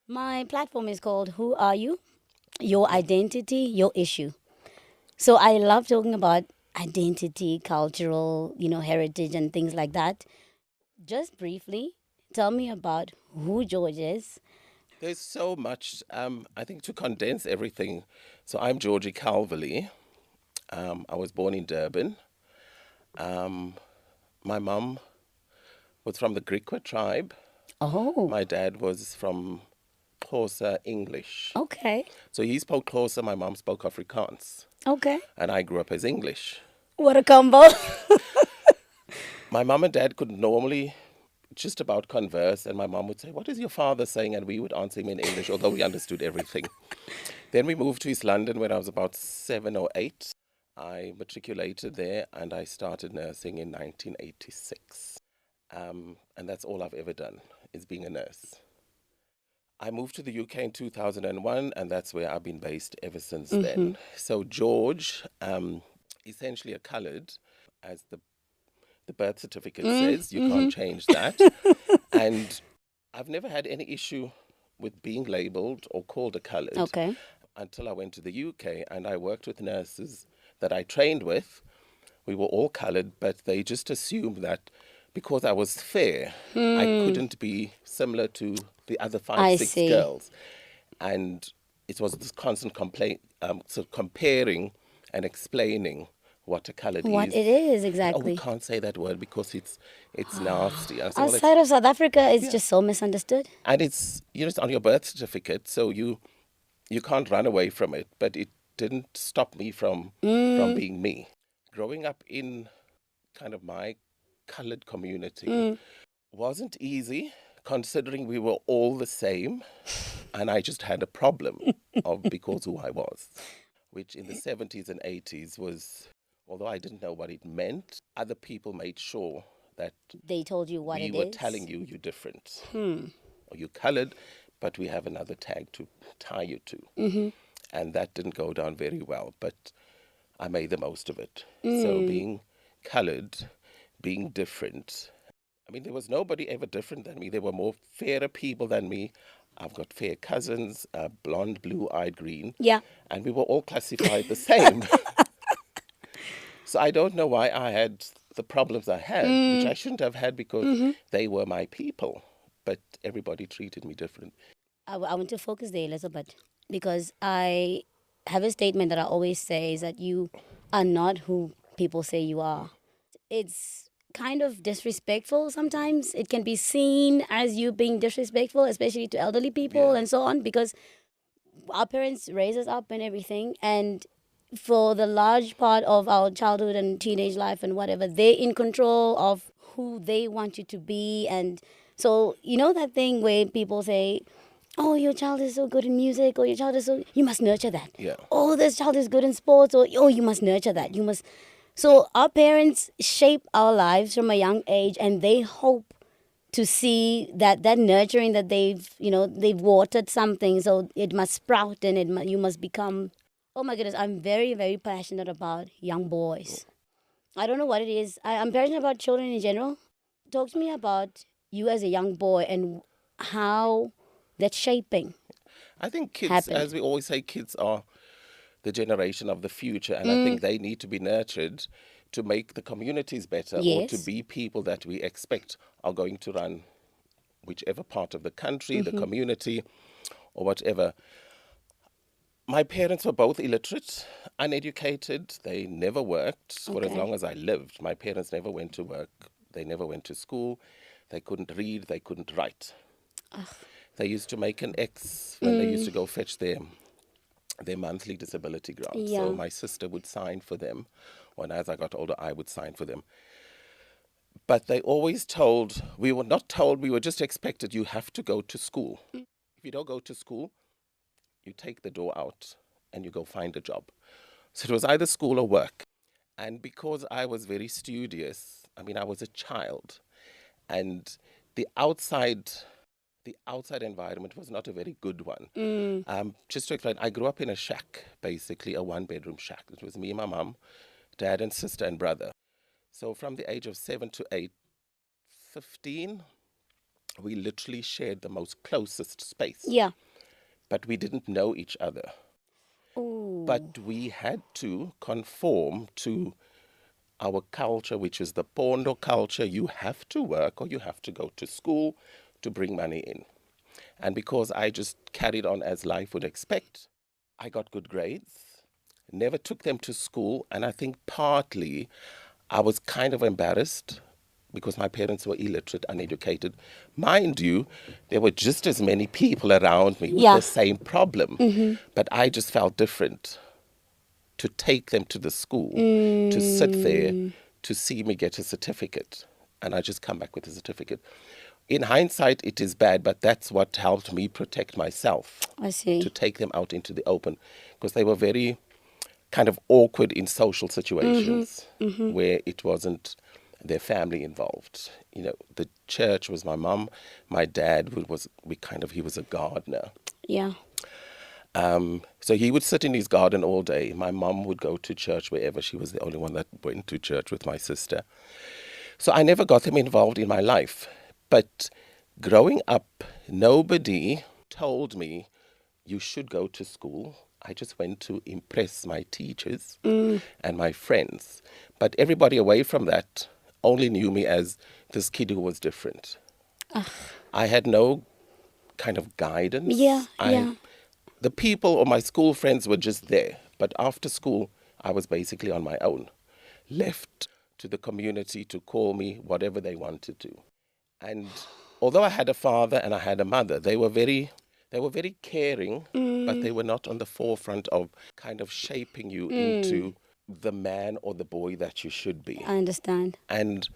My platform is called Who Are You? Your Identity, Your Issue. So I love talking about identity, cultural, heritage and things like that. Just briefly, tell me about who George is. There's so much, I think, to condense everything. So I'm Georgie Calverley. I was born in Durban. Um, my mum was from the Griqua tribe. Oh, My dad was from Xhosa English. okay. So he spoke Xhosa, my mum spoke Afrikaans, Okay. and I grew up as English. What a combo. My mum and dad could normally just about converse, and my mum would say, "What is your father saying?" And we would answer him in English, although we understood everything. Then we moved to East London when I was about 7 or 8. I matriculated there and I started nursing in 1986. And that's all I've ever done, is being a nurse. I moved to the UK in 2001, and that's where I've been based ever since Mm-hmm. then. So George, essentially a coloured, as the birth certificate says, you can't Mm-hmm. change that. And I've never had any issue with being labelled or called a coloured Okay. until I went to the UK and I worked with nurses that I trained with. We were all coloured, but they just assumed that because I was fair, I Hmm. couldn't be similar to the other five, I six see. girls. And it was this constant complaint, so comparing and explaining what a coloured What is. it is Oh, we exactly. can't say that word because it's nasty. I say, well, Outside it's, of South Africa, it's yeah. just so misunderstood. And it's on your birth certificate, so you can't run away from it, but it didn't stop me from Mm, being me. Growing up in kind of my colored community mm. wasn't easy, considering we were all the same, and I just had a problem of because who I was, which in the 70s and 80s was, although I didn't know what it meant, other people made sure that They told you what we it were is. telling you you're different Hmm. or you're colored, but we have another tag to tie you to. Mm-hmm. And that didn't go down very well, but I made the most of it. So Mm. being colored, being different. I mean, there was nobody ever different than me. There were more fairer people than me. I've got fair cousins, blonde, blue-eyed, green, Yeah. and we were all classified the same. So I don't know why I had the problems I had, which Mm. I shouldn't have had because Mm-hmm. they were my people, but everybody treated me different. I want to focus there a little bit because I have a statement that I always say is that you are not who people say you are. It's kind of disrespectful sometimes. It can be seen as you being disrespectful, especially to elderly people Yeah. and so on, because our parents raise us up and everything. And for the large part of our childhood and teenage life and whatever, they're in control of who they want you to be. And so, that thing where people say, oh, your child is so good in music, or your child is so, you must nurture that. Yeah. Oh, this child is good in sports, or oh, you must nurture that. You must. So our parents shape our lives from a young age, and they hope to see that nurturing that they've watered something, so it must sprout and you must become. Oh my goodness, I'm very very passionate about young boys. I don't know what it is. I'm passionate about children in general. Talk to me about you as a young boy and how that shaping I think kids, happened. as we always say, kids are the generation of the future, and I Mm, think they need to be nurtured to make the communities better or to yes. be people that we expect are going to run whichever part of the country, the Mm-hmm. community, or whatever. My parents were both illiterate, uneducated. They never worked for as Okay. long as I lived. My parents never went to work. They never went to school. They couldn't read. They couldn't write. They used to make an X when they used Mm, to go fetch their monthly disability grant. So yeah. my sister would sign for them. When as I got older, I would sign for them. But they always told, we were not told, we were just expected, you have to go to school. If you don't go to school, you take the door out and you go find a job. So it was either school or work. And because I was very studious, I mean, I was a child, and the outside, the outside environment was not a very good one. Mm, Just to explain, I grew up in a shack, basically a one-bedroom shack. It was me, my mum, dad, and sister and brother. So from the age of 7 to 8, 15, we literally shared the most closest space, Yeah. but we didn't know each other. Ooh. But we had to conform to our culture, which is the Pondo culture. You have to work or you have to go to school to bring money in. And because I just carried on as life would expect, I got good grades, never took them to school. And I think partly I was kind of embarrassed because my parents were illiterate, uneducated. Mind you, there were just as many people around me with Yeah. the same problem, but I just felt different to take them to the school, to sit there, to see me get a certificate. And I just come back with a certificate. In hindsight, it is bad, but that's what helped me protect myself, I see. to take them out into the open, because they were very kind of awkward in social situations where it wasn't their family involved. You know, the church was my mum, my dad he was a gardener. Yeah. So he would sit in his garden all day. My mum would go to church wherever. She was the only one that went to church with my sister. So I never got them involved in my life. But growing up, nobody told me you should go to school. I just went to impress my teachers and my friends. But everybody away from that only knew me as this kid who was different. I had no kind of guidance. Yeah, yeah. The people or my school friends were just there. But after school, I was basically on my own, left to the community to call me whatever they wanted to. And although I had a father and I had a mother, they were very caring, but they were not on the forefront of kind of shaping you into the man or the boy that you should be. I understand. And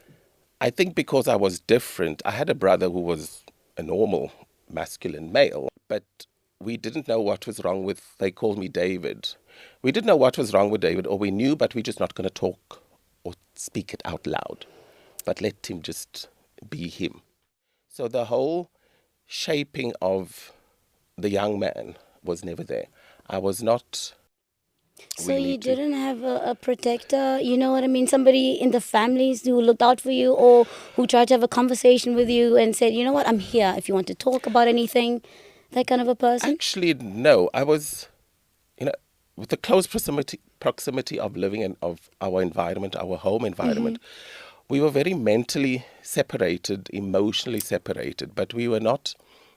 I think because I was different, I had a brother who was a normal masculine male, but we didn't know what was wrong with, they called me David. We didn't know what was wrong with David, or we knew, but we're just not going to talk or speak it out loud, but let him just be him. So the whole shaping of the young man was never there. I was not So really you didn't have a protector, you know what I mean? Somebody in the families who looked out for you or who tried to have a conversation with you and said, you know what, I'm here if you want to talk about anything. That kind of a person? Actually, no. I was, with the close proximity of living and of our environment, our home environment, we were very mentally separated, emotionally separated, but we were not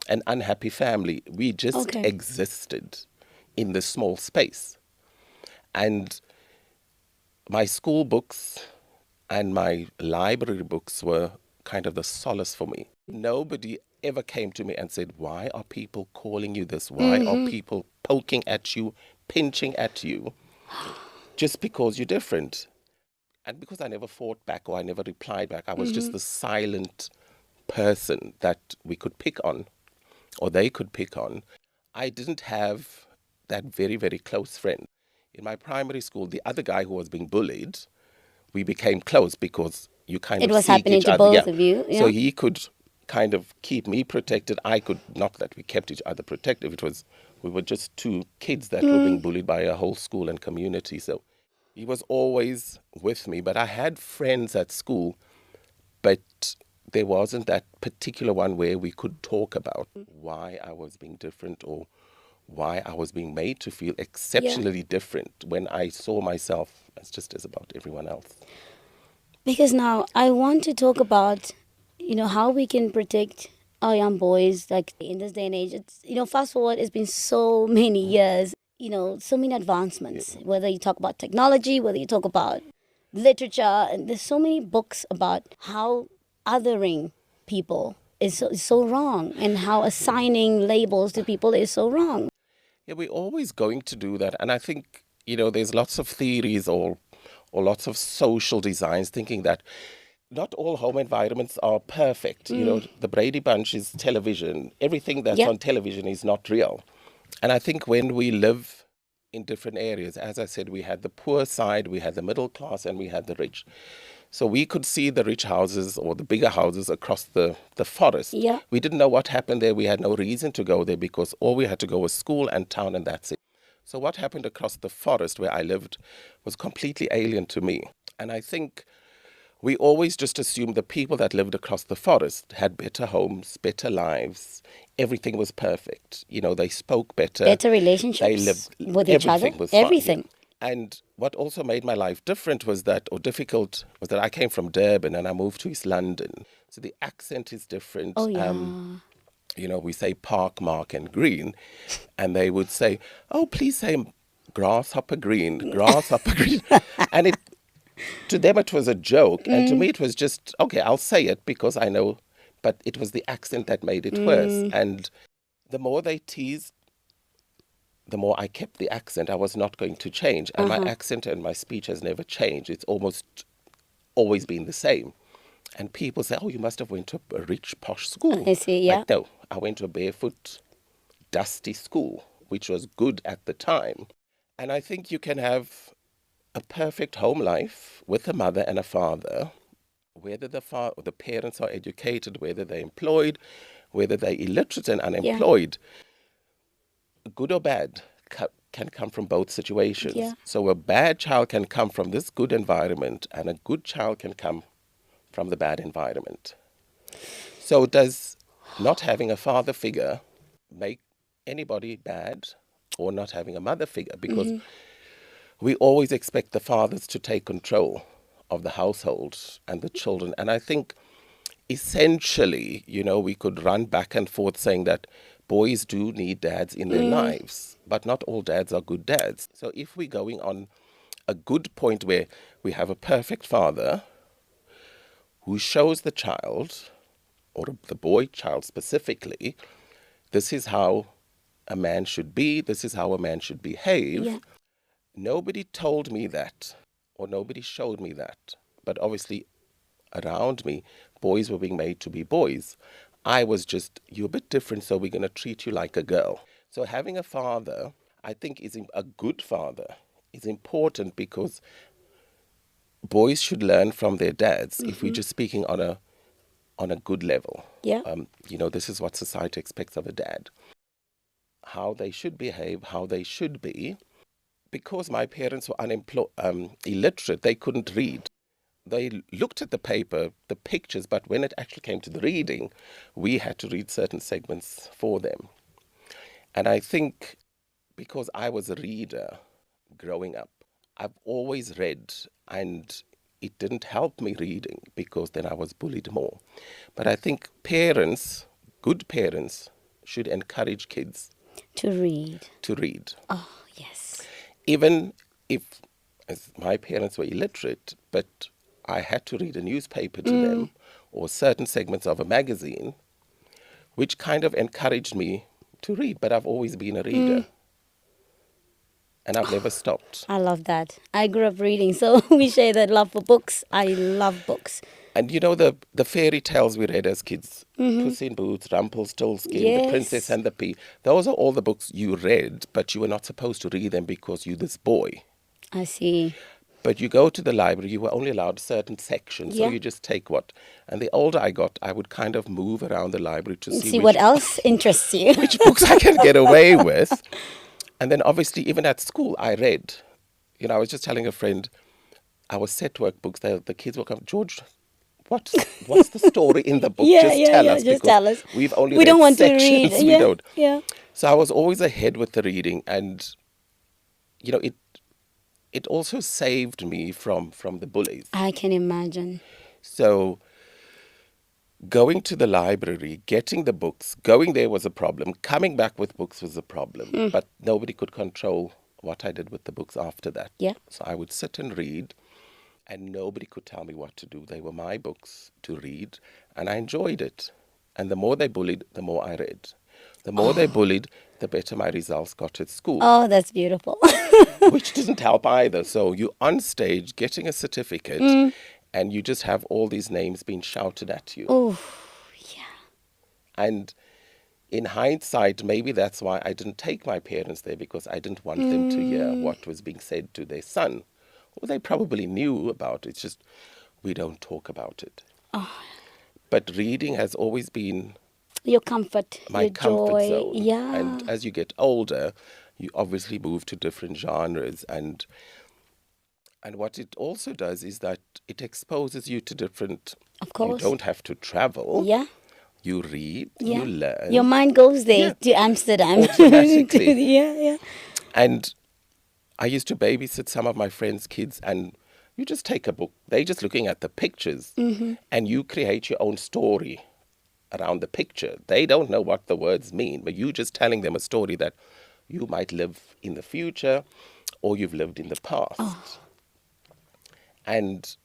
an unhappy family. We just existed in this small space. And my school books and my library books were kind of the solace for me. Nobody ever came to me and said, why are people calling you this? Why are people poking at you, pinching at you, just because you're different? And because I never fought back or I never replied back, I was just the silent person that we could pick on or they could pick on. I didn't have that very, very close friend. In my primary school, the other guy who was being bullied, we became close because you kind It of was seek happening each to other. both of you. Yeah. So he could kind of keep me protected. I could, not that we kept each other protected. We were just two kids that were being bullied by a whole school and community. So he was always with me. But I had friends at school, but there wasn't that particular one where we could talk about why I was being different or why I was being made to feel exceptionally different when I saw myself as just as about everyone else. Because now I want to talk about, how we can protect our young boys, like in this day and age. It's, fast forward, it's been so many years, so many advancements, whether you talk about technology, whether you talk about literature, and there's so many books about how othering people is so wrong and how assigning labels to people is so wrong. Yeah, we're always going to do that. And I think, there's lots of theories or lots of social designs thinking that not all home environments are perfect. The Brady Bunch is television. Everything that's on television is not real. And I think when we live in different areas, as I said, we had the poor side, we had the middle class, and we had the rich. So we could see the rich houses or the bigger houses across the forest. Yeah. We didn't know what happened there. We had no reason to go there because all we had to go was school and town, and that's it. So what happened across the forest where I lived was completely alien to me. And I think we always just assumed the people that lived across the forest had better homes, better lives. Everything was perfect. You know, they spoke better. Better They relationships lived, with each other. everything was fine. Everything. And what also made my life different was that, or difficult, was that I came from Durban and I moved to East London. So the accent is different. Oh, yeah. You know, we say park, mark, and green. And they would say, oh, please say grasshopper green, grasshopper green. And to them it was a joke. And to me it was just, okay, I'll say it because I know. But it was the accent that made it worse. And the more they teased, the more I kept the accent. I was not going to change. And my accent and my speech has never changed. It's almost always been the same. And people say, oh, you must have went to a rich, posh school. I see, yeah. Like, no, I went to a barefoot, dusty school, which was good at the time. And I think you can have a perfect home life with a mother and a father, whether the parents are educated, whether they're employed, whether they're illiterate and unemployed. Good or bad can come from both situations. Yeah. So a bad child can come from this good environment, and a good child can come from the bad environment. So does not having a father figure make anybody bad, or not having a mother figure? Because we always expect the fathers to take control of the household and the children. And I think essentially, you know, we could run back and forth saying that boys do need dads in their lives, but not all dads are good dads. So if we're going on a good point where we have a perfect father who shows the child, or the boy child specifically, this is how a man should be, this is how a man should behave. Yeah. Nobody told me that, or nobody showed me that. But obviously, around me, boys were being made to be boys. I was just, you're a bit different, so we're going to treat you like a girl. So having a father, I think, is a good father, is important, because boys should learn from their dads, if we're just speaking on a good level. Yeah. You know, this is what society expects of a dad. How they should behave, how they should be. Because my parents were illiterate, they couldn't read. They looked at the paper, the pictures, but when it actually came to the reading, we had to read certain segments for them. And I think because I was a reader growing up, I've always read, and it didn't help me reading because then I was bullied more. But I think parents, good parents, should encourage kids To read. to read. Oh, yes. Even if, as my parents were illiterate, but I had to read a newspaper to them, or certain segments of a magazine, which kind of encouraged me to read. But I've always been a reader. And I've never stopped. I love that. I grew up reading, so we share that love for books. I love books. And you know, the fairy tales we read as kids, Puss in Boots, Rumpelstiltskin, Yes. The Princess and the Pea, those are all the books you read, but you were not supposed to read them because you're this boy. I see. But you go to the library, you were only allowed certain sections, so Yeah. you just take what. And the older I got, I would kind of move around the library to see What else interests you. which books I can get away with. And then obviously, even at school, I read. You know, I was just telling a friend, our set work books, the kids will come, George, what's the story in the book? Tell us. Just because tell us. We've only We read don't want to sections. read. We don't. Yeah. So I was always ahead with the reading, and you know, it also saved me from the bullies. I can imagine. So going to the library, getting the books, going there was a problem. Coming back with books was a problem. But nobody could control what I did with the books after that. Yeah. So I would sit and read, and nobody could tell me what to do. They were my books to read, and I enjoyed it. And the more they bullied, the more I read. The more they bullied, the better my results got at school. Oh, that's beautiful. Which doesn't help either. So you're on stage getting a certificate, and you just have all these names being shouted at you. Oh, yeah. And in hindsight, maybe that's why I didn't take my parents there, because I didn't want them to hear what was being said to their son. Well, they probably knew about it. It's just we don't talk about it. But reading has always been Your comfort, my your comfort joy. zone. Yeah. And as you get older, you obviously move to different genres. And And what it also does is that it exposes you to different. Of You course. don't have to travel. Yeah. You read, Yeah. you learn. Your mind goes there Yeah. to Amsterdam. Automatically. Yeah, yeah. And I used to babysit some of my friends' kids, and you just take a book. They're just looking at the pictures, and you create your own story around the picture. They don't know what the words mean, but you just telling them a story that you might live in the future or you've lived in the past. And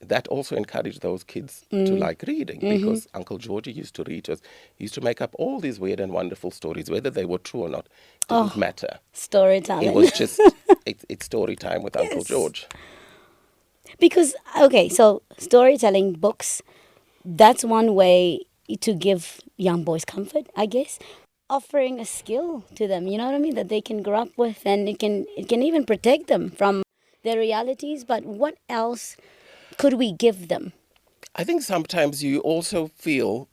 that also encouraged those kids to like reading, because Uncle Georgie used to read to us. He used to make up all these weird and wonderful stories, whether they were true or not, didn't matter. Storytelling. It was just, it's story time with Uncle George. Because, okay, so storytelling books, that's one way to give young boys comfort, I guess. Offering a skill to them, you know what I mean, that they can grow up with, and it can even protect them from their realities. But what else could we give them? I think sometimes you also feel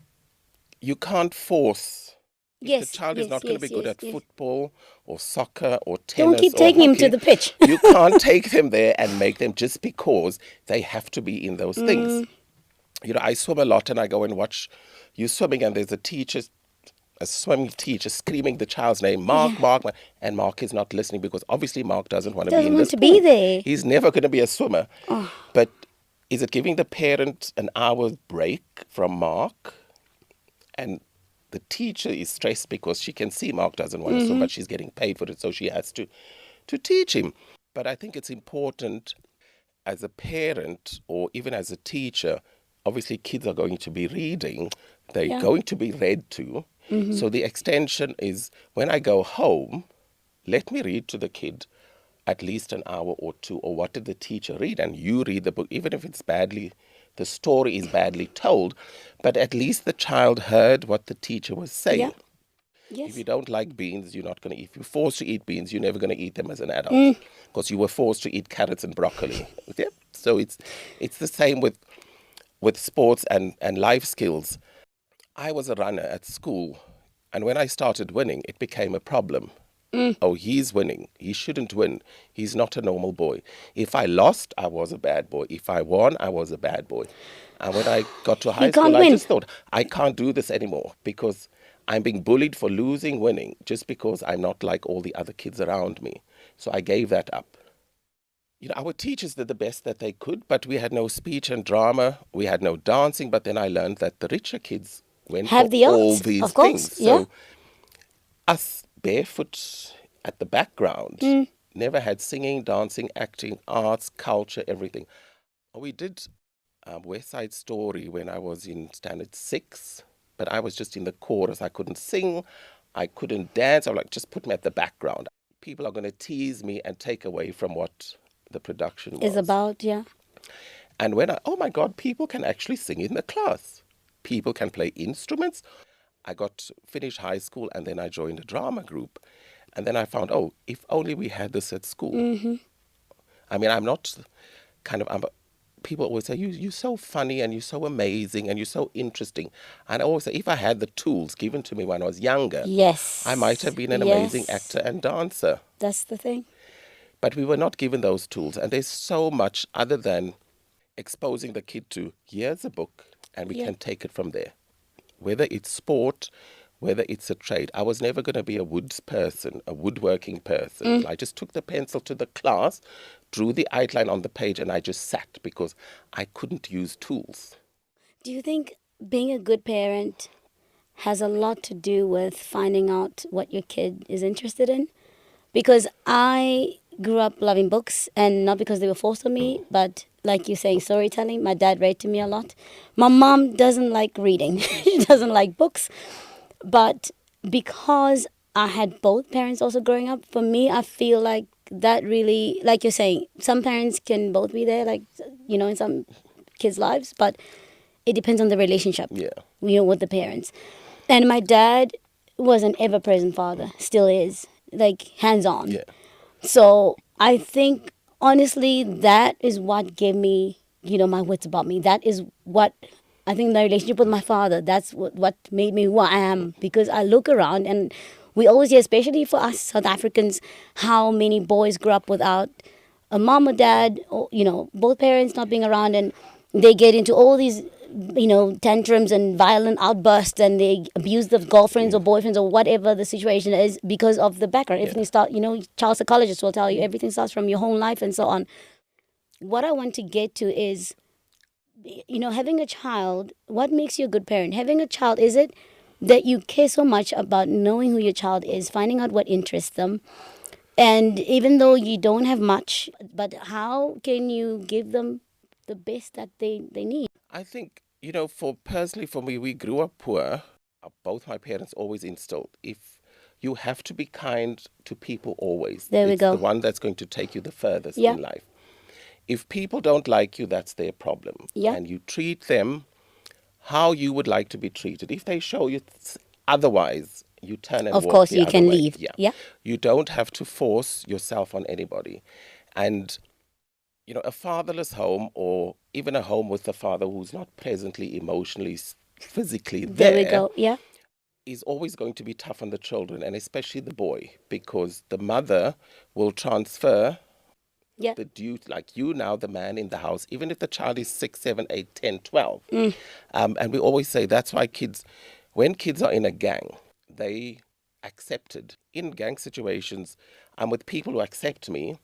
you can't force. If the child is not going to be good at football or soccer or tennis, don't keep or taking him hockey, to the pitch. you can't take them there and make them just because they have to be in those things. You know, I swim a lot, and I go and watch you swimming, and there's a swimming teacher screaming the child's name, Mark, Mark, Mark, and Mark is not listening, because obviously Mark doesn't want to be in this pool. be there. He's never going to be a swimmer. But is it giving the parent an hour's break from Mark? And the teacher is stressed because she can see Mark doesn't want to swim, but she's getting paid for it, so she has to teach him. But I think it's important as a parent or even as a teacher. Obviously, kids are going to be reading. They're going to be read to. So the extension is, when I go home, let me read to the kid at least an hour or two, or what did the teacher read? And you read the book, even if it's badly, the story is badly told, but at least the child heard what the teacher was saying. Yeah. Yes. If you don't like beans, you're not going to eat. If you're forced to eat beans, you're never going to eat them as an adult, because you were forced to eat carrots and broccoli. Yeah? So it's the same with sports and life skills. I was a runner at school, and when I started winning, it became a problem. Oh, he's winning. He shouldn't win. He's not a normal boy. If I lost, I was a bad boy. If I won, I was a bad boy. And when I got to high school, I just thought, I can't do this anymore, because I'm being bullied for losing, winning, just because I'm not like all the other kids around me. So I gave that up. You know, our teachers did the best that they could, but we had no speech and drama. We had no dancing. But then I learned that the richer kids went for all these things. So us barefoot at the background never had singing, dancing, acting, arts, culture, everything. We did West Side Story when I was in standard 6, but I was just in the chorus. I couldn't sing, I couldn't dance. I'm like, just put me at the background. People are going to tease me and take away from what the production was. Is about, yeah. And when oh my God, people can actually sing in the class. People can play instruments. I got finished high school, and then I joined a drama group. And then I found, if only we had this at school. I mean, I'm not people always say, you're so funny and you're so amazing and you're so interesting. And I always say, if I had the tools given to me when I was younger, I might have been an amazing actor and dancer. That's the thing. But we were not given those tools. And there's so much other than exposing the kid to, here's a book, and we can take it from there. Whether it's sport, whether it's a trade. I was never going to be a woods person, a woodworking person. I just took the pencil to the class, drew the outline on the page, and I just sat, because I couldn't use tools. Do you think being a good parent has a lot to do with finding out what your kid is interested in? Because I grew up loving books, and not because they were forced on me, but like you're saying, storytelling. My dad read to me a lot. My mom doesn't like reading. She doesn't like books. But because I had both parents also growing up, for me, I feel like that really, like you're saying, some parents can both be there, like, you know, in some kids' lives, but it depends on the relationship, with the parents. And my dad was an ever-present father, still is, like, hands-on. Yeah. So I think, honestly, that is what gave me, my wits about me. That is what, I think, the relationship with my father, that's what made me who I am. Because I look around, and we always hear, especially for us South Africans, how many boys grow up without a mom or dad, or, both parents not being around, and they get into all these, tantrums and violent outbursts, and they abuse the girlfriends or boyfriends or whatever the situation is because of the background. Everything start, child psychologists will tell you everything starts from your home life and so on. What I want to get to is, having a child, what makes you a good parent? Having a child, is it that you care so much about knowing who your child is, finding out what interests them, and even though you don't have much, but how can you give them the best that they need? I think, personally for me, we grew up poor. Both my parents always instilled, if you have to be kind to people always. There we It's go. the one that's going to take you the furthest Yeah. in life. If people don't like you, that's their problem. Yeah. And you treat them how you would like to be treated. If they show you otherwise, you turn and Of walk course, the you other can way. leave. Yeah. You don't have to force yourself on anybody. And, a fatherless home, or even a home with a father who's not presently, emotionally, physically There we go. Yeah. is always going to be tough on the children, and especially the boy, because the mother will transfer Yeah. the duty, like you now, the man in the house, even if the child is 6, 7, 8, 10, 12. And we always say that's why when kids are in a gang, they accepted. In gang situations, I'm with people who accept me.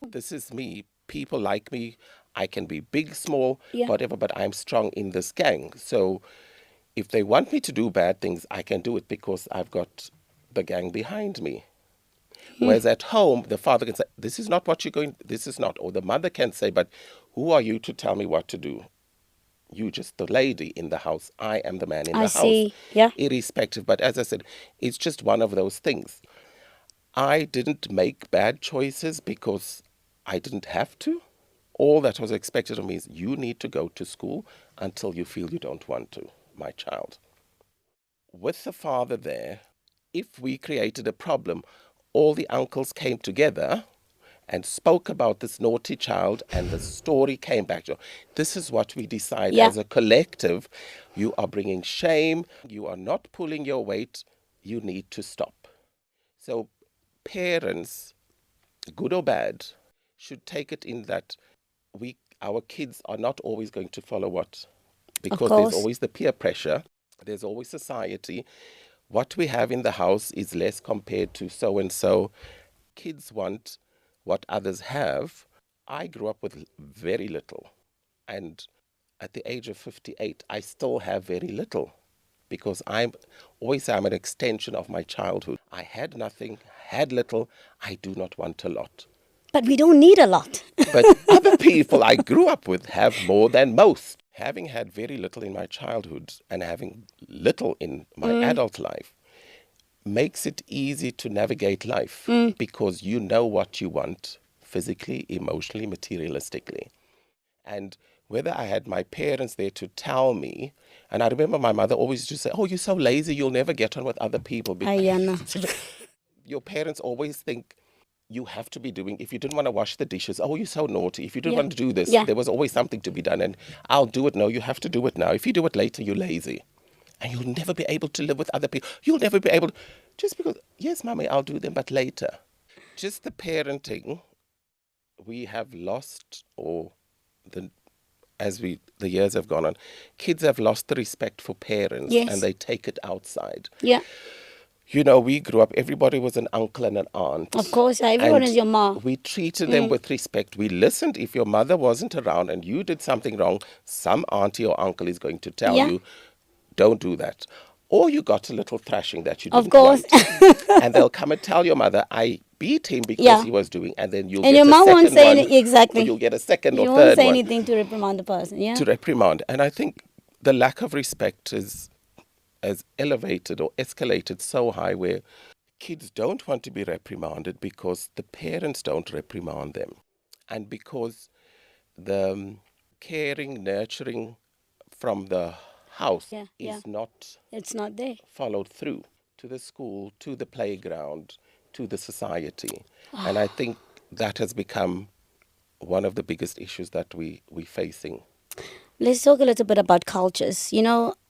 This is me. People like me. I can be big, small, Yeah. whatever, but I'm strong in this gang. So if they want me to do bad things, I can do it because I've got the gang behind me. Whereas at home, the father can say, this is not what you're going, this is not. Or the mother can say, but who are you to tell me what to do? You just the lady in the house. I am the man in I the see. house. Yeah. Irrespective. But as I said, it's just one of those things. I didn't make bad choices because I didn't have to. All that was expected of me is you need to go to school until you feel you don't want to, my child. With the father there, if we created a problem, all the uncles came together and spoke about this naughty child, and the story came back to, this is what we decide Yeah. as a collective. You are bringing shame. You are not pulling your weight. You need to stop. So parents, good or bad, should take it in that our kids are not always going to follow because there's course. always the peer pressure. There's always society. What we have in the house is less compared to so and so. Kids want what others have. I grew up with very little. And at the age of 58, I still have very little because I'm an extension of my childhood. I had nothing, had little. I do not want a lot. But we don't need a lot. But other people I grew up with have more than most. Having had very little in my childhood and having little in my adult life makes it easy to navigate life because you know what you want physically, emotionally, materialistically. And whether I had my parents there to tell me, and I remember my mother always used to say, oh, you're so lazy, you'll never get on with other people. Ayana. Your parents always think you have to be doing, if you didn't want to wash the dishes, oh, you're so naughty. If you didn't Yeah. want to do this, Yeah. there was always something to be done. And I'll do it. No, you have to do it now. If you do it later, you're lazy. And you'll never be able to live with other people. You'll never be able to, just because, yes, mommy, I'll do them, but later. Just the parenting, we have lost, or the years have gone on, kids have lost the respect for parents. Yes. And they take it outside. Yeah. We grew up, everybody was an uncle and an aunt. Of course, everyone And is your mom. we treated them with respect. We listened. If your mother wasn't around and you did something wrong, some auntie or uncle is going to tell Yeah. you, don't do that. Or you got a little thrashing that you Of didn't course. want. And they'll come and tell your mother, I beat him because Yeah. he was doing, and then you'll And get your a mom won't second say one, exactly. or you'll get a second You or won't third say one anything to reprimand the person. Yeah. to reprimand. And I think the lack of respect has elevated or escalated so high where kids don't want to be reprimanded because the parents don't reprimand them. And because the caring, nurturing from the house Yeah, is not It's not there. followed through to the school, to the playground, to the society. And I think that has become one of the biggest issues that we're facing. Let's talk a little bit about cultures.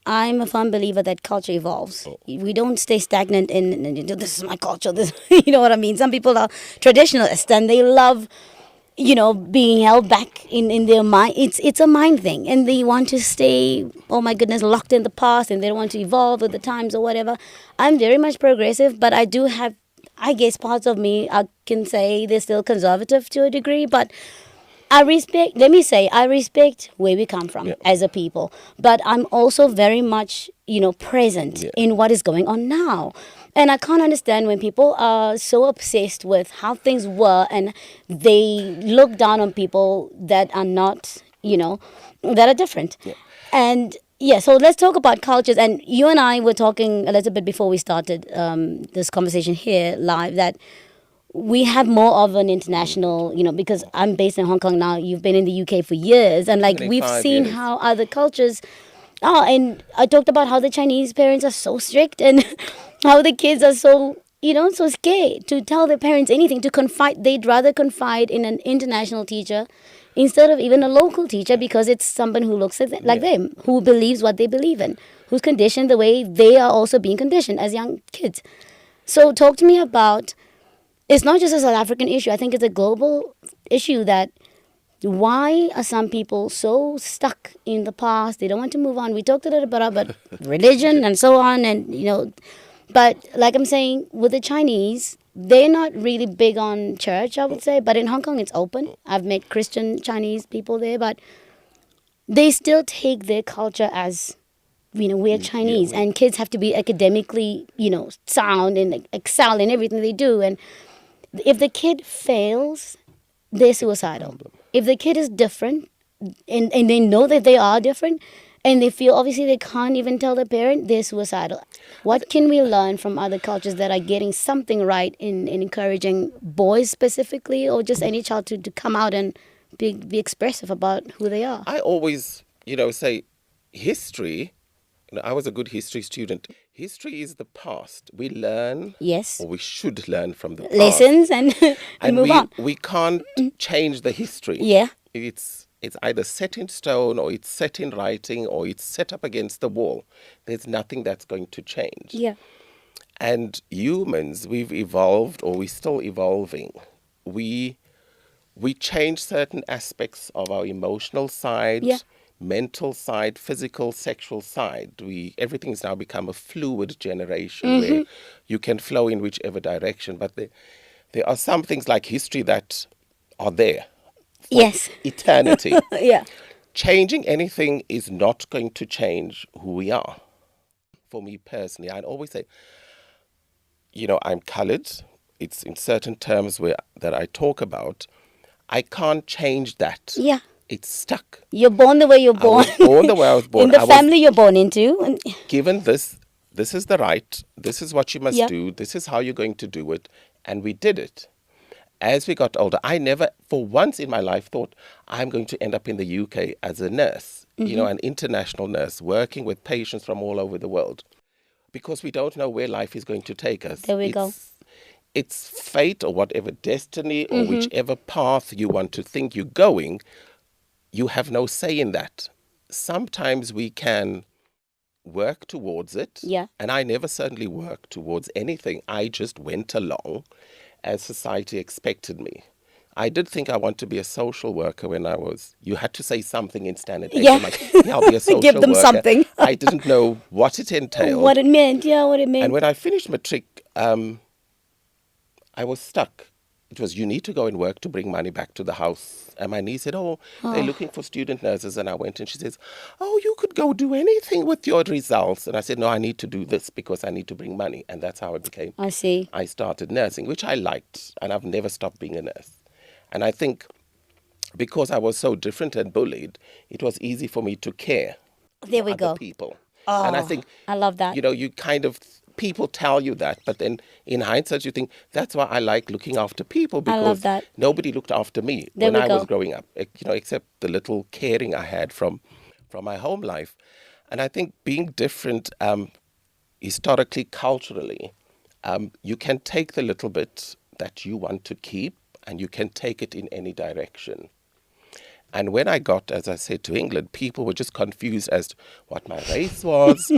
I'm a firm believer that culture evolves. We don't stay stagnant in this is my culture. This, you know what I mean? Some people are traditionalists and they love being held back in their mind. It's a mind thing, and they want to stay, oh my goodness, locked in the past, and they don't want to evolve with the times or whatever. I'm very much progressive, but I do have, I guess, parts of me I can say they're still conservative to a degree, but let me say, I respect where we come from Yeah. as a people, but I'm also very much, present Yeah. in what is going on now. And I can't understand when people are so obsessed with how things were and they look down on people that are not, that are different. Yeah. And yeah, so let's talk about cultures. And you and I were talking a little bit before we started this conversation here live that we have more of an international, because I'm based in Hong Kong now. You've been in the UK for years, and like we've 25 seen years. how other cultures are. And I talked about how the Chinese parents are so strict, and how the kids are so, so scared to tell their parents anything, to confide. They'd rather confide in an international teacher instead of even a local teacher because it's someone who looks like them, who believes what they believe in, who's conditioned the way they are also being conditioned as young kids. So talk to me about, it's not just a South African issue. I think it's a global issue that why are some people so stuck in the past? They don't want to move on. We talked a little bit about religion and so on, and but like I'm saying, with the Chinese, they're not really big on church, I would say. But in Hong Kong, it's open. I've met Christian Chinese people there, but they still take their culture as, we're Chinese, and kids have to be academically, sound and excel in everything they do. And if the kid fails, they're suicidal. If the kid is different, and they know that they are different, and they feel obviously they can't even tell their parent, they're suicidal. What can we learn from other cultures that are getting something right in encouraging boys specifically, or just any child to come out and be expressive about who they are? I always, say history. I was a good history student. History is the past. We learn, Yes. or we should learn from the past. Lessons and, And move on. we can't change the history. Yeah. It's either set in stone, or it's set in writing, or it's set up against the wall. There's nothing that's going to change. Yeah. And humans, we've evolved, or we're still evolving. We change certain aspects of our emotional side, Yeah. mental side, physical, sexual side. Everything's now become a fluid generation where you can flow in whichever direction. But there are some things like history that are there for Yes. eternity. Yeah. Changing anything is not going to change who we are. For me personally, I'd always say, I'm colored. It's in certain terms that I talk about. I can't change that. Yeah. It's stuck. You're born the way you're I born. was born the way I was born. In the I was family you're born into. And given this is the right, this is what you must Yeah. do, this is how you're going to do it. And we did it. As we got older, I never, for once in my life, thought I'm going to end up in the UK as a nurse, an international nurse, working with patients from all over the world. Because we don't know where life is going to take us. There we go. It's fate, or whatever destiny, or whichever path you want to think you're going, you have no say in that. Sometimes we can work towards it. Yeah. And I never certainly worked towards anything. I just went along as society expected me. I did think I want to be a social worker when you had to say something in standard eight. Yeah. I'm like, I'll be a social Give them worker. something. I didn't know what it entailed. what it meant. Yeah, what it meant. And when I finished matric, I was stuck. It was, you need to go and work to bring money back to the house. And my niece said, they're looking for student nurses. And I went and she says, you could go do anything with your results. And I said, no, I need to do this because I need to bring money. And that's how it became. I see. I started nursing, which I liked. And I've never stopped being a nurse. And I think because I was so different and bullied, it was easy for me to care There we for go. other people. And I think, I love that. you kind of, people tell you that, but then in hindsight, you think, that's why I like looking after people, because love that. nobody looked after me There when we I go. was growing up, except the little caring I had from my home life. And I think being different historically, culturally, you can take the little bit that you want to keep and you can take it in any direction. And when I got, as I said, to England, people were just confused as to what my race was,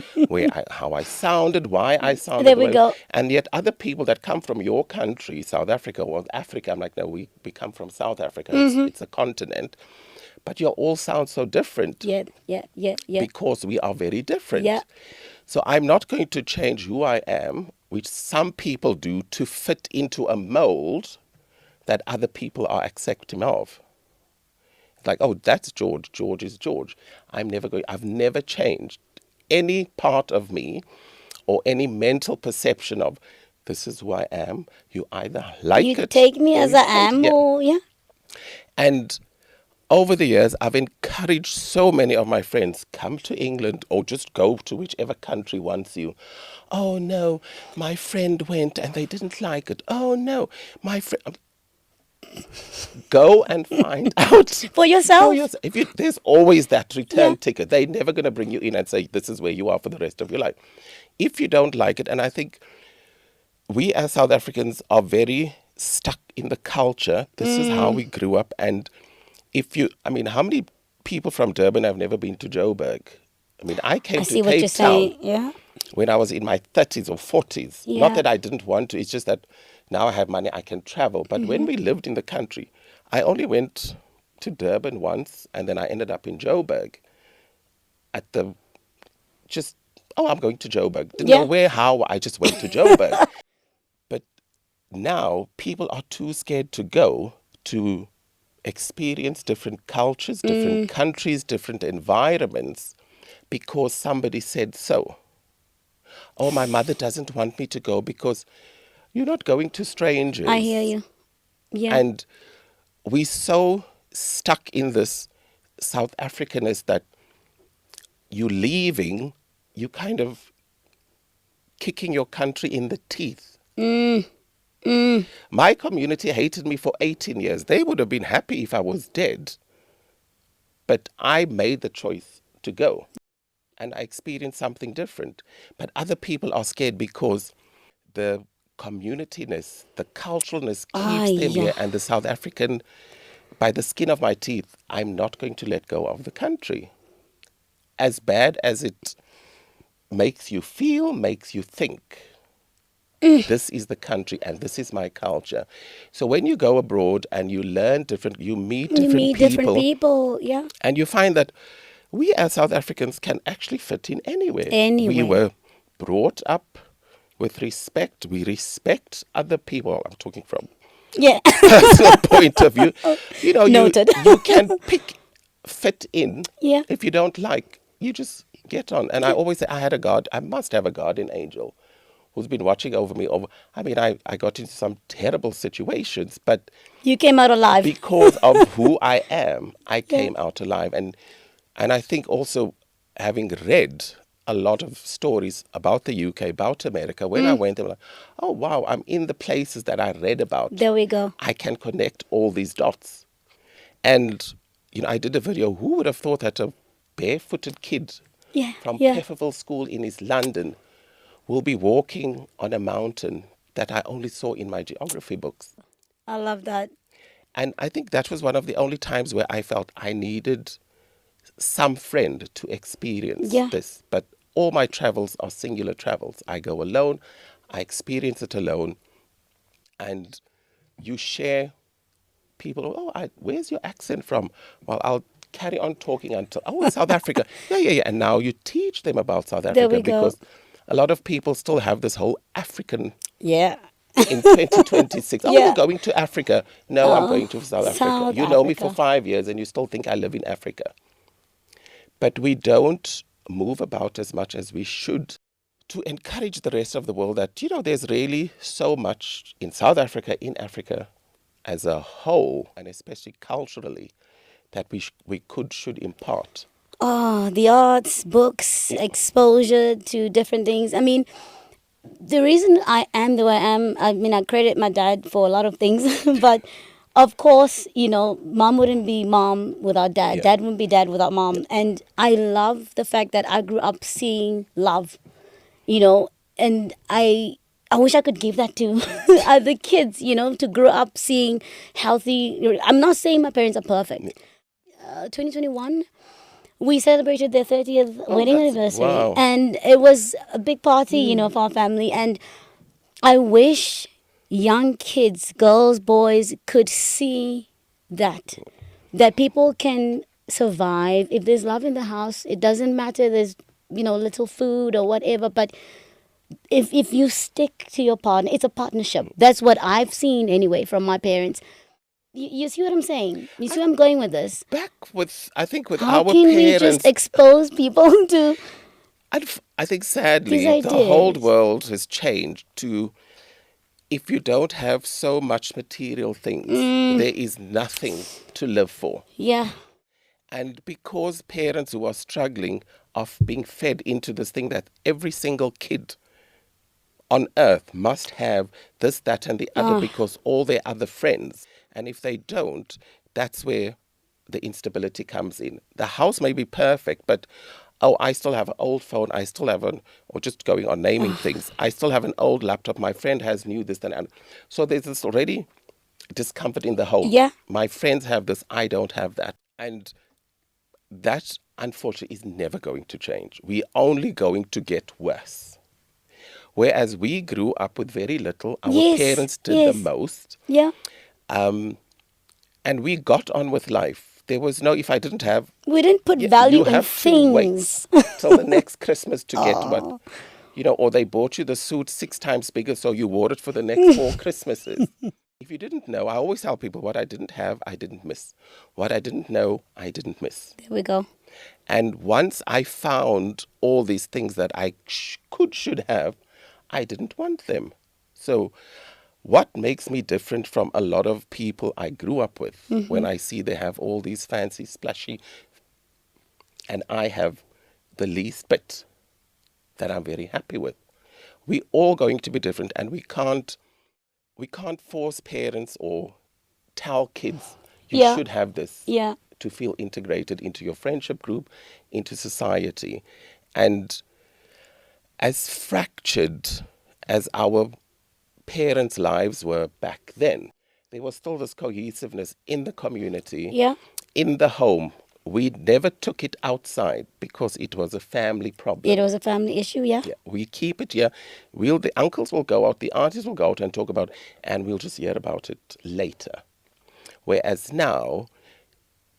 how I sounded, why I sounded. There we go. And yet other people that come from your country, South Africa or Africa, I'm like, no, we come from South Africa. It's a continent. But you all sound so different. Yeah. Because we are very different. Yeah. So I'm not going to change who I am, which some people do, to fit into a mold that other people are accepting of. Like, oh, that's George. George is George. I've never changed any part of me or any mental perception of this is who I am. You either like You it. take me or as you I hate am, it. or yeah. And over the years, I've encouraged so many of my friends, come to England or just go to whichever country wants you. Oh, no, my friend went and they didn't like it. Oh, no, my friend... Go and find out For yourself. There's always that return Yeah. ticket. They're never going to bring you in and say, this is where you are for the rest of your life. If you don't like it, and I think we as South Africans are very stuck in the culture. This is how we grew up. And how many people from Durban have never been to Joburg? I mean, I came I to see what Cape you're Town saying. Yeah. when I was in my 30s or 40s. Yeah. Not that I didn't want to, it's just that now I have money, I can travel. But when we lived in the country, I only went to Durban once, and then I ended up in Joburg I'm going to Joburg. Didn't know where, how, I just went to Joburg. But now people are too scared to go to experience different cultures, different countries, different environments, because somebody said so. Oh, my mother doesn't want me to go because you're not going to strangers. I hear you. Yeah. And we're so stuck in this South Africanness that you leaving, you kind of kicking your country in the teeth. My community hated me for 18 years. They would have been happy if I was dead. But I made the choice to go. And I experienced something different. But other people are scared because the communityness, the culturalness keeps them here. And the South African, by the skin of my teeth, I'm not going to let go of the country. As bad as it makes you feel, makes you think. This is the country and this is my culture. So when you go abroad and you learn you meet different people, yeah. And you find that we as South Africans can actually fit in anywhere. We were brought up with respect. We respect other people. I'm talking from personal point of view. Noted. You can fit in. Yeah. If you don't like, you just get on. And I always say I must have a guardian angel who's been watching over me. I got into some terrible situations, but you came out alive. Because of who I am, I came out alive. And I think also having read a lot of stories about the UK, about America, when I went there, I'm like, oh, wow, I'm in the places that I read about. There we go. I can connect all these dots. And, I did a video. Who would have thought that a barefooted kid from Pefferville School in East London will be walking on a mountain that I only saw in my geography books? I love that. And I think that was one of the only times where I felt I needed some friend to experience this. But all my travels are singular travels. I go alone, I experience it alone, and you share. People, where's your accent from? Well, I'll carry on talking until, South Africa. Yeah. And now you teach them about South Africa because a lot of people still have this whole African in 2026. You're going to Africa. No, I'm going to South Africa. You know me for 5 years and you still think I live in Africa. But we don't move about as much as we should to encourage the rest of the world that, there's really so much in South Africa, in Africa as a whole, and especially culturally, that we should impart. The arts, books, exposure to different things. I mean, the reason I am the way I am, I credit my dad for a lot of things, but of course, mom wouldn't be mom without dad. Dad wouldn't be dad without mom. And I love the fact that I grew up seeing love, and I wish I could give that to other kids, to grow up seeing healthy. I'm not saying my parents are perfect. 2021, we celebrated their 30th wedding anniversary. wow. And it was a big party, for our family. And I wish young kids, girls, boys, could see that people can survive if there's love in the house. It doesn't matter there's little food or whatever, but if you stick to your partner, it's a partnership. That's what I've seen anyway from my parents. You see what I'm saying? You see where I'm going with this? Back with, I think with How our can we just parents, expose people to I think sadly these the whole ideas? world has changed to, if you don't have so much material things, there is nothing to live for. Yeah. And because parents who are struggling are being fed into this thing that every single kid on earth must have this, that, and the other because all their other friends. And if they don't, that's where the instability comes in. The house may be perfect, but I still have an old phone. I still have or just going on naming things. I still have an old laptop. My friend has new this and so there's this already discomfort in the home. Yeah. My friends have this. I don't have that, and that unfortunately is never going to change. We're only going to get worse. Whereas we grew up with very little, our Yes, parents did yes. the most, Yeah. and we got on with life. There was no, if I didn't have, We didn't put yeah, value you in have to wait things. till the next Christmas to get what, or they bought you the suit 6 times bigger, so you wore it for the next 4 Christmases. If you didn't know, I always tell people what I didn't have, I didn't miss. What I didn't know, I didn't miss. There we go. And once I found all these things that I should have, I didn't want them. So what makes me different from a lot of people I grew up with when I see they have all these fancy, splashy, and I have the least bit that I'm very happy with? We're all going to be different, and we can't force parents or tell kids you Yeah. should have this Yeah. to feel integrated into your friendship group, into society. And as fractured as our parents' lives were back then, there was still this cohesiveness in the community, Yeah. in the home. We never took it outside because it was a family problem. It was a family issue, yeah. Yeah, we keep it here. The uncles will go out, the aunties will go out and talk about, and we'll just hear about it later. Whereas now,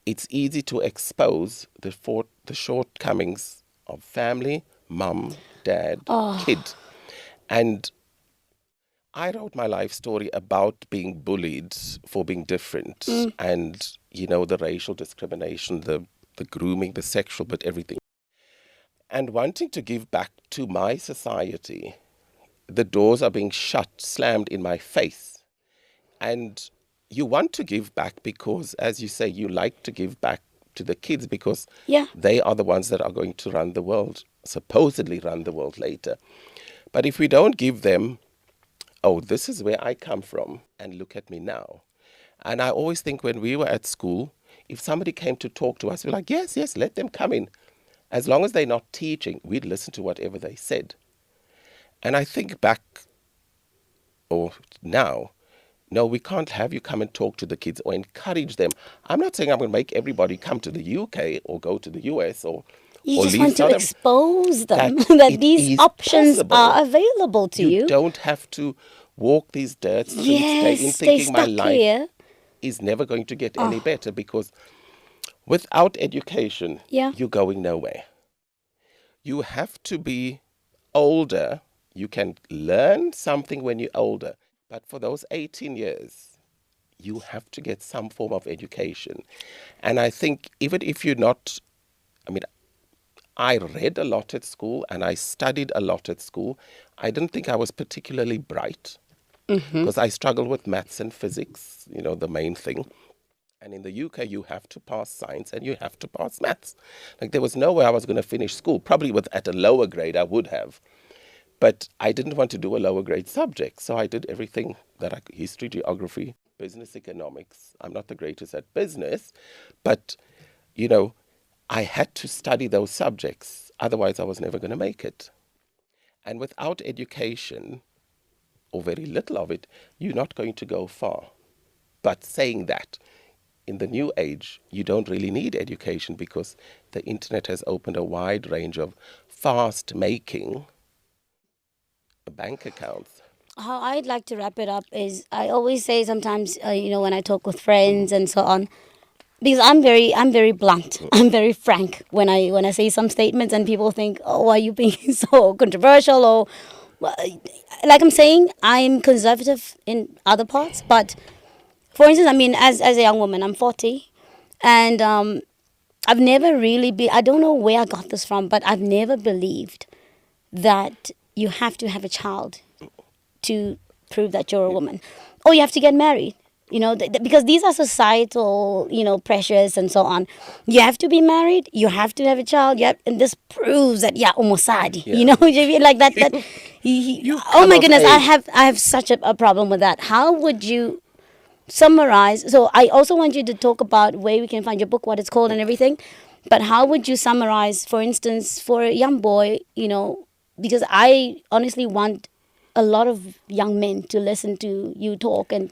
it's easy to expose the shortcomings of family, mum, dad, kid. And I wrote my life story about being bullied for being different and, the racial discrimination, the grooming, the sexual, but everything. And wanting to give back to my society, the doors are being shut, slammed in my face. And you want to give back because, as you say, you like to give back to the kids because Yeah. they are the ones that are going to run the world, supposedly run the world later. But if we don't give them, this is where I come from, and look at me now. And I always think when we were at school, if somebody came to talk to us, we're like, yes, let them come in. As long as they're not teaching, we'd listen to whatever they said. And I think back, or now, no, we can't have you come and talk to the kids or encourage them. I'm not saying I'm going to make everybody come to the UK or go to the US You or just leave want to South expose them that that it these is options possible. are available to you. You don't have to walk these dirt streets day in Yes, stay thinking my stuck life here. is never going to get any better, because without education, Yeah. you're going nowhere. You have to be older. You can learn something when you're older, but for those 18 years, you have to get some form of education. And I think even if you're not, I read a lot at school and I studied a lot at school. I didn't think I was particularly bright because I struggled with maths and physics, the main thing. And in the UK, you have to pass science and you have to pass maths. Like, there was no way I was going to finish school. Probably at a lower grade, I would have. But I didn't want to do a lower grade subject. So I did everything that history, geography, business, economics. I'm not the greatest at business, but, I had to study those subjects. Otherwise, I was never going to make it. And without education, or very little of it, you're not going to go far. But saying that, in the new age, you don't really need education because the internet has opened a wide range of fast making bank accounts. How I'd like to wrap it up is I always say sometimes, when I talk with friends and so on, because I'm very blunt. I'm very frank when I say some statements, and people think, oh, why are you being so controversial? Or, well, like I'm saying, I'm conservative in other parts. But for instance, I mean, as a young woman, I'm 40, and I've never really been. I don't know where I got this from, but I've never believed that you have to have a child to prove that you're a woman, or you have to get married. Because these are societal, pressures and so on. You have to be married. You have to have a child. And this proves that umosadi. Yeah. Like that. You Oh come my of goodness, age. I have such a problem with that. How would you summarize? So I also want you to talk about where we can find your book, what it's called, and everything. But how would you summarize, for instance, for a young boy, because I honestly want a lot of young men to listen to you talk, and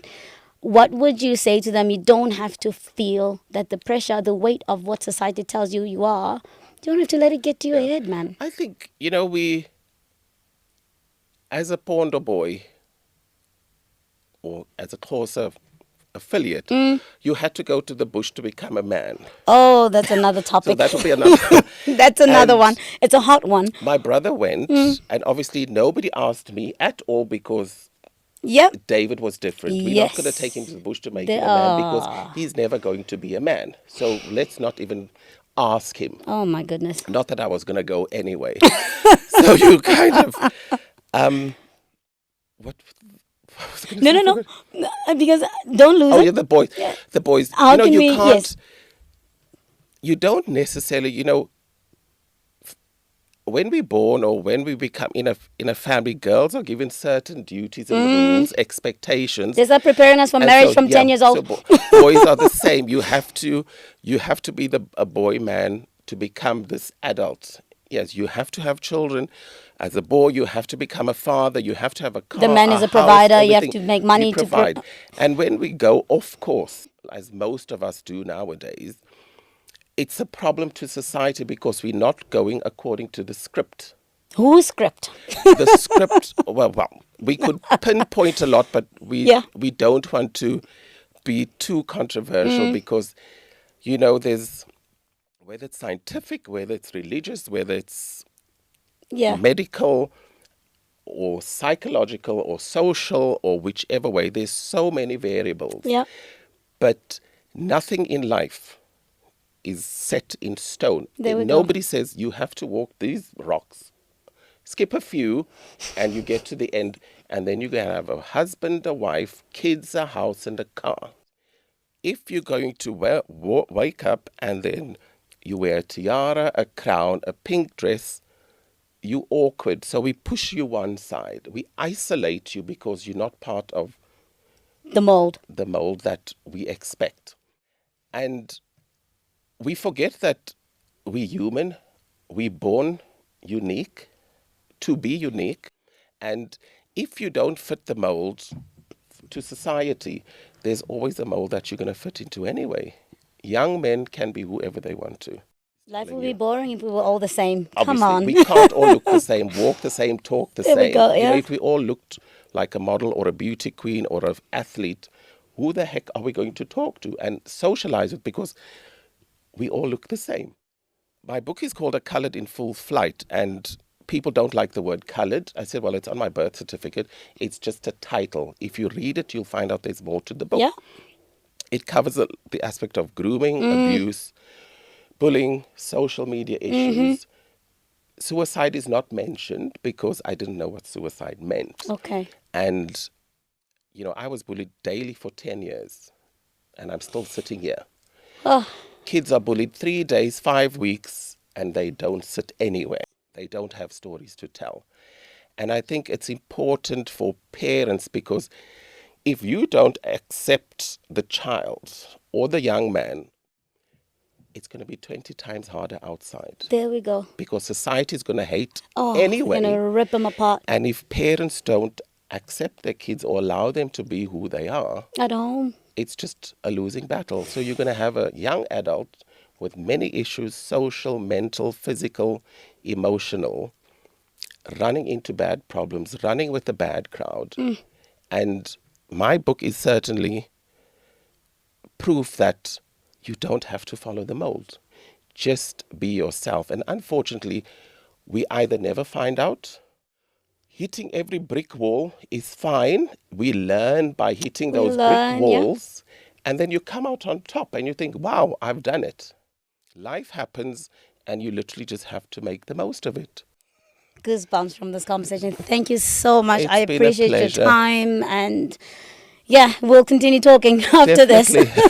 what would you say to them? You don't have to feel that the pressure, the weight of what society tells you you are. You don't have to let it get to your head, man. I think, we, as a Pondo boy, or as a Xhosa affiliate, you had to go to the bush to become a man. Oh, that's another topic. So that would be another. That's another And one. It's a hot one. my brother went, and obviously nobody asked me at all because Yep. David was different. We're not going to Yes. take him to the bush to make They him a man because are. he's never going to be a man. So let's not even ask him. Oh my goodness. Not that I was going to go anyway. So you kind of, what was I gonna No, say? no. Because don't lose Oh it. yeah, the boys. Yeah. The boys. How can you we- can't. yes. You don't necessarily, when we're born or when we become in a family, girls are given certain duties and rules, expectations. They start preparing us for And marriage so, from 10 years so old. boys are the same. You have to be a boy man to become this adult. Yes, you have to have children. As a boy, you have to become a father. You have to have a car. The man is a house, provider. You have everything. to make money You to provide. And when we go off course, as most of us do nowadays, it's a problem to society because we're not going according to the script. Whose script? The script, well, we could pinpoint a lot, but we don't want to be too controversial because, there's, whether it's scientific, whether it's religious, whether it's Yeah. medical or psychological or social or whichever way, there's so many variables. Yeah. But nothing in life is set in stone. There we go. Nobody says you have to walk these rocks. Skip a few and you get to the end, and then you're going to have a husband, a wife, kids, a house, and a car. If you're going to wake up and then you wear a tiara, a crown, a pink dress, you're awkward. So we push you one side. We isolate you because you're not part of The mold. the mold that we expect. And we forget that we're human, we're born unique, to be unique. And if you don't fit the mold to society, there's always a mold that you're going to fit into anyway. Young men can be whoever they want to. Life would be boring if we were all the same. Obviously, Come on. we can't all look the same, walk the same, talk the There same. we go, yeah. If we all looked like a model or a beauty queen or an athlete, who the heck are we going to talk to and socialize with? Because we all look the same. My book is called A Coloured in Full Flight, and people don't like the word coloured. I said, well, it's on my birth certificate. It's just a title. If you read it, you'll find out there's more to the book. Yeah. It covers the aspect of grooming, abuse, bullying, social media issues. Suicide is not mentioned because I didn't know what suicide meant. Okay. And, I was bullied daily for 10 years, and I'm still sitting here. Oh, Kids are bullied 3 days, 5 weeks, and they don't sit anywhere. They don't have stories to tell. And I think it's important for parents because if you don't accept the child or the young man, it's going to be 20 times harder outside there we go. because society is going to hate Oh, anyway. you're going to rip them apart. And if parents don't accept their kids or allow them to be who they are, At home. it's just a losing battle. So you're going to have a young adult with many issues, social, mental, physical, emotional, running into bad problems, running with a bad crowd. And my book is certainly proof that you don't have to follow the mold. Just be yourself. And unfortunately, we either never find out. Hitting every brick wall is fine. We learn by hitting those brick walls. And then you come out on top and you think, wow, I've done it. Life happens and you literally just have to make the most of it. Goosebumps from this conversation. Thank you so much. It's I been a appreciate your pleasure. time, and yeah, we'll continue talking after this. Definitely.